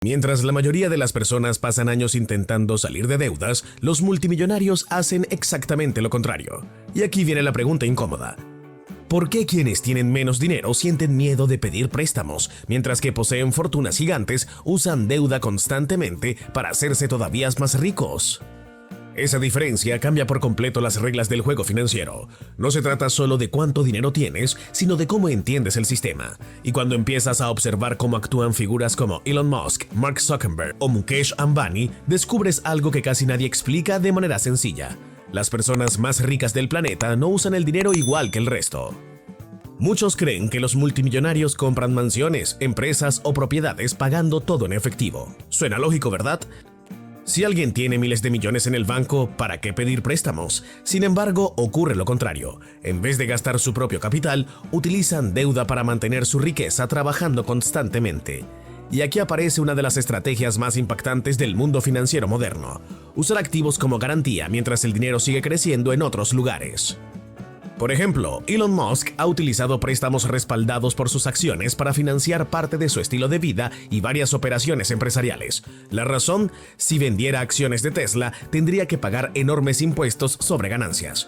Mientras la mayoría de las personas pasan años intentando salir de deudas, los multimillonarios hacen exactamente lo contrario. Y aquí viene la pregunta incómoda. ¿Por qué quienes tienen menos dinero sienten miedo de pedir préstamos, mientras que poseen fortunas gigantes usan deuda constantemente para hacerse todavía más ricos? Esa diferencia cambia por completo las reglas del juego financiero. No se trata solo de cuánto dinero tienes, sino de cómo entiendes el sistema. Y cuando empiezas a observar cómo actúan figuras como Elon Musk, Mark Zuckerberg o Mukesh Ambani, descubres algo que casi nadie explica de manera sencilla. Las personas más ricas del planeta no usan el dinero igual que el resto. Muchos creen que los multimillonarios compran mansiones, empresas o propiedades pagando todo en efectivo. Suena lógico, ¿verdad? Si alguien tiene miles de millones en el banco, ¿para qué pedir préstamos? Sin embargo, ocurre lo contrario. En vez de gastar su propio capital, utilizan deuda para mantener su riqueza trabajando constantemente. Y aquí aparece una de las estrategias más impactantes del mundo financiero moderno: usar activos como garantía mientras el dinero sigue creciendo en otros lugares. Por ejemplo, Elon Musk ha utilizado préstamos respaldados por sus acciones para financiar parte de su estilo de vida y varias operaciones empresariales. La razón: si vendiera acciones de Tesla, tendría que pagar enormes impuestos sobre ganancias.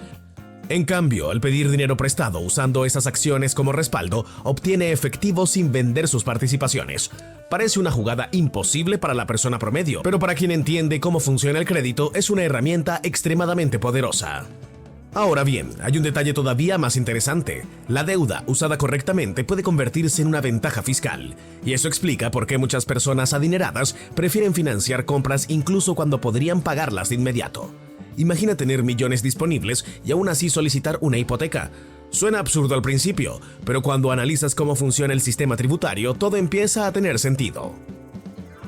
En cambio, al pedir dinero prestado usando esas acciones como respaldo, obtiene efectivo sin vender sus participaciones. Parece una jugada imposible para la persona promedio, pero para quien entiende cómo funciona el crédito, es una herramienta extremadamente poderosa. Ahora bien, hay un detalle todavía más interesante. La deuda usada correctamente puede convertirse en una ventaja fiscal, y eso explica por qué muchas personas adineradas prefieren financiar compras incluso cuando podrían pagarlas de inmediato. Imagina tener millones disponibles y aún así solicitar una hipoteca. Suena absurdo al principio, pero cuando analizas cómo funciona el sistema tributario, todo empieza a tener sentido.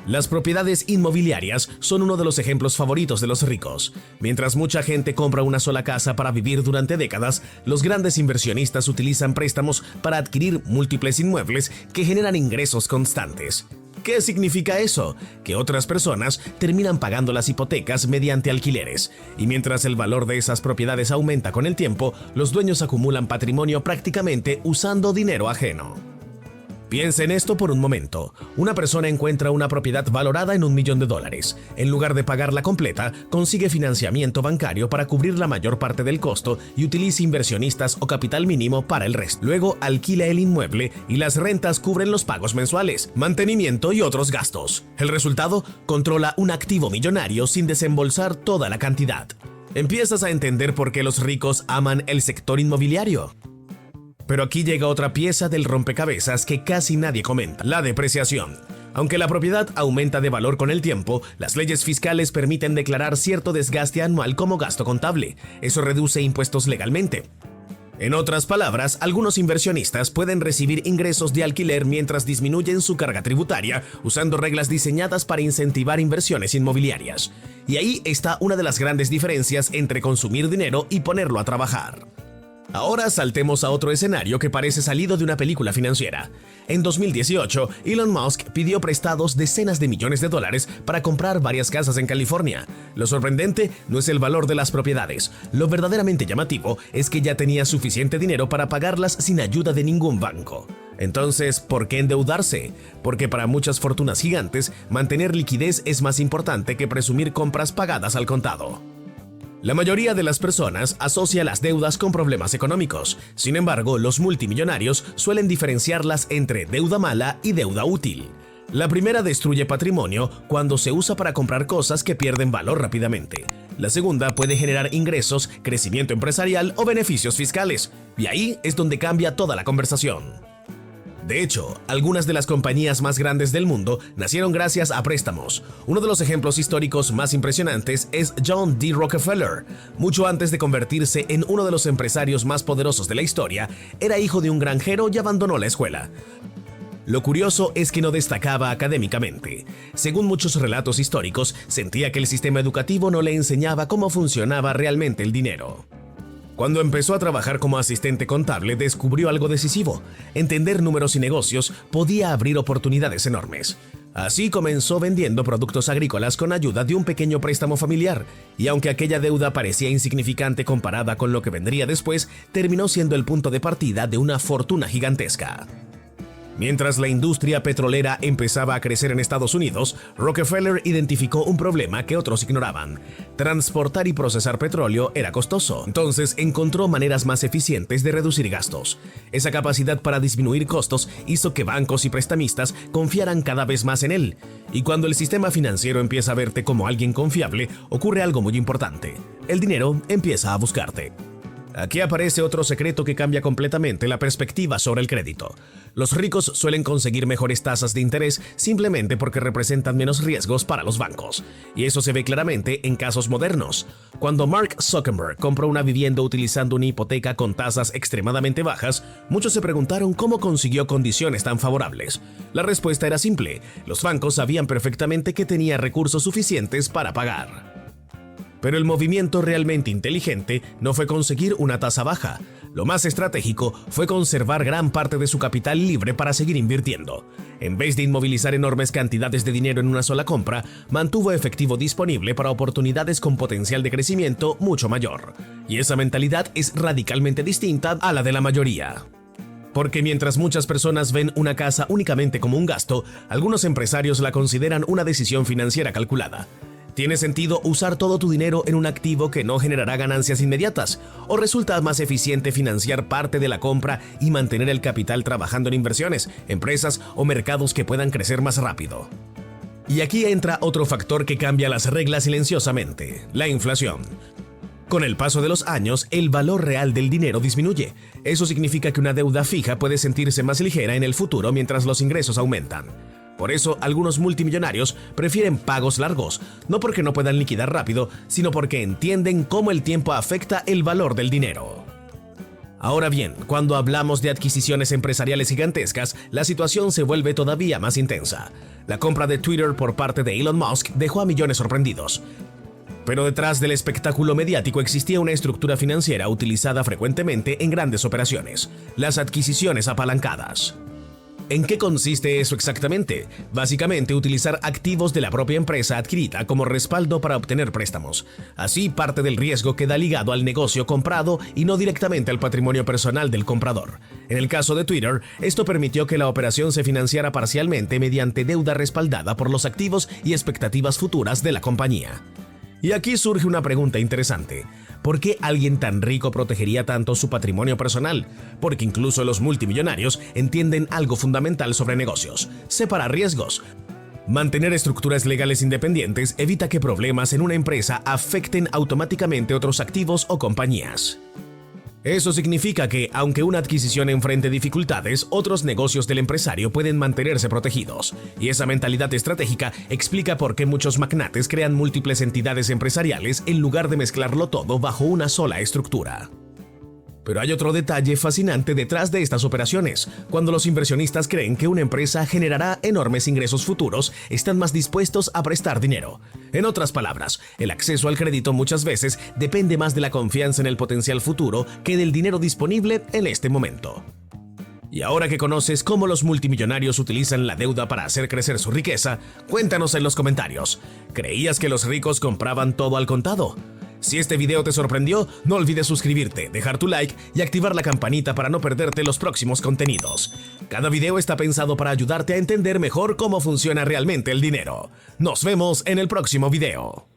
Las propiedades inmobiliarias son uno de los ejemplos favoritos de los ricos. Mientras mucha gente compra una sola casa para vivir durante décadas, los grandes inversionistas utilizan préstamos para adquirir múltiples inmuebles que generan ingresos constantes. ¿Qué significa eso? Que otras personas terminan pagando las hipotecas mediante alquileres, y mientras el valor de esas propiedades aumenta con el tiempo, los dueños acumulan patrimonio prácticamente usando dinero ajeno. Piensa en esto por un momento. Una persona encuentra una propiedad valorada en $1 millón. En lugar de pagarla completa, consigue financiamiento bancario para cubrir la mayor parte del costo y utiliza inversionistas o capital mínimo para el resto. Luego alquila el inmueble y las rentas cubren los pagos mensuales, mantenimiento y otros gastos. El resultado: controla un activo millonario sin desembolsar toda la cantidad. ¿Empiezas a entender por qué los ricos aman el sector inmobiliario? Pero aquí llega otra pieza del rompecabezas que casi nadie comenta: la depreciación. Aunque la propiedad aumenta de valor con el tiempo, las leyes fiscales permiten declarar cierto desgaste anual como gasto contable. Eso reduce impuestos legalmente. En otras palabras, algunos inversionistas pueden recibir ingresos de alquiler mientras disminuyen su carga tributaria, usando reglas diseñadas para incentivar inversiones inmobiliarias. Y ahí está una de las grandes diferencias entre consumir dinero y ponerlo a trabajar. Ahora saltemos a otro escenario que parece salido de una película financiera. En 2018, Elon Musk pidió prestados decenas de millones de dólares para comprar varias casas en California. Lo sorprendente no es el valor de las propiedades. Lo verdaderamente llamativo es que ya tenía suficiente dinero para pagarlas sin ayuda de ningún banco. Entonces, ¿por qué endeudarse? Porque para muchas fortunas gigantes, mantener liquidez es más importante que presumir compras pagadas al contado. La mayoría de las personas asocia las deudas con problemas económicos. Sin embargo, los multimillonarios suelen diferenciarlas entre deuda mala y deuda útil. La primera destruye patrimonio cuando se usa para comprar cosas que pierden valor rápidamente. La segunda puede generar ingresos, crecimiento empresarial o beneficios fiscales. Y ahí es donde cambia toda la conversación. De hecho, algunas de las compañías más grandes del mundo nacieron gracias a préstamos. Uno de los ejemplos históricos más impresionantes es John D. Rockefeller. Mucho antes de convertirse en uno de los empresarios más poderosos de la historia, era hijo de un granjero y abandonó la escuela. Lo curioso es que no destacaba académicamente. Según muchos relatos históricos, sentía que el sistema educativo no le enseñaba cómo funcionaba realmente el dinero. Cuando empezó a trabajar como asistente contable, descubrió algo decisivo: entender números y negocios podía abrir oportunidades enormes. Así comenzó vendiendo productos agrícolas con ayuda de un pequeño préstamo familiar, y aunque aquella deuda parecía insignificante comparada con lo que vendría después, terminó siendo el punto de partida de una fortuna gigantesca. Mientras la industria petrolera empezaba a crecer en Estados Unidos, Rockefeller identificó un problema que otros ignoraban. Transportar y procesar petróleo era costoso, entonces encontró maneras más eficientes de reducir gastos. Esa capacidad para disminuir costos hizo que bancos y prestamistas confiaran cada vez más en él. Y cuando el sistema financiero empieza a verte como alguien confiable, ocurre algo muy importante. El dinero empieza a buscarte. Aquí aparece otro secreto que cambia completamente la perspectiva sobre el crédito. Los ricos suelen conseguir mejores tasas de interés simplemente porque representan menos riesgos para los bancos. Y eso se ve claramente en casos modernos. Cuando Mark Zuckerberg compró una vivienda utilizando una hipoteca con tasas extremadamente bajas, muchos se preguntaron cómo consiguió condiciones tan favorables. La respuesta era simple: los bancos sabían perfectamente que tenía recursos suficientes para pagar. Pero el movimiento realmente inteligente no fue conseguir una tasa baja. Lo más estratégico fue conservar gran parte de su capital libre para seguir invirtiendo. En vez de inmovilizar enormes cantidades de dinero en una sola compra, mantuvo efectivo disponible para oportunidades con potencial de crecimiento mucho mayor. Y esa mentalidad es radicalmente distinta a la de la mayoría. Porque mientras muchas personas ven una casa únicamente como un gasto, algunos empresarios la consideran una decisión financiera calculada. ¿Tiene sentido usar todo tu dinero en un activo que no generará ganancias inmediatas? ¿O resulta más eficiente financiar parte de la compra y mantener el capital trabajando en inversiones, empresas o mercados que puedan crecer más rápido? Y aquí entra otro factor que cambia las reglas silenciosamente: la inflación. Con el paso de los años, el valor real del dinero disminuye. Eso significa que una deuda fija puede sentirse más ligera en el futuro mientras los ingresos aumentan. Por eso, algunos multimillonarios prefieren pagos largos, no porque no puedan liquidar rápido, sino porque entienden cómo el tiempo afecta el valor del dinero. Ahora bien, cuando hablamos de adquisiciones empresariales gigantescas, la situación se vuelve todavía más intensa. La compra de Twitter por parte de Elon Musk dejó a millones sorprendidos. Pero detrás del espectáculo mediático existía una estructura financiera utilizada frecuentemente en grandes operaciones: las adquisiciones apalancadas. ¿En qué consiste eso exactamente? Básicamente, utilizar activos de la propia empresa adquirida como respaldo para obtener préstamos. Así, parte del riesgo queda ligado al negocio comprado y no directamente al patrimonio personal del comprador. En el caso de Twitter, esto permitió que la operación se financiara parcialmente mediante deuda respaldada por los activos y expectativas futuras de la compañía. Y aquí surge una pregunta interesante: ¿por qué alguien tan rico protegería tanto su patrimonio personal? Porque incluso los multimillonarios entienden algo fundamental sobre negocios: separar riesgos. Mantener estructuras legales independientes evita que problemas en una empresa afecten automáticamente otros activos o compañías. Eso significa que, aunque una adquisición enfrente dificultades, otros negocios del empresario pueden mantenerse protegidos. Y esa mentalidad estratégica explica por qué muchos magnates crean múltiples entidades empresariales en lugar de mezclarlo todo bajo una sola estructura. Pero hay otro detalle fascinante detrás de estas operaciones. Cuando los inversionistas creen que una empresa generará enormes ingresos futuros, están más dispuestos a prestar dinero. En otras palabras, el acceso al crédito muchas veces depende más de la confianza en el potencial futuro que del dinero disponible en este momento. Y ahora que conoces cómo los multimillonarios utilizan la deuda para hacer crecer su riqueza, cuéntanos en los comentarios: ¿creías que los ricos compraban todo al contado? Si este video te sorprendió, no olvides suscribirte, dejar tu like y activar la campanita para no perderte los próximos contenidos. Cada video está pensado para ayudarte a entender mejor cómo funciona realmente el dinero. Nos vemos en el próximo video.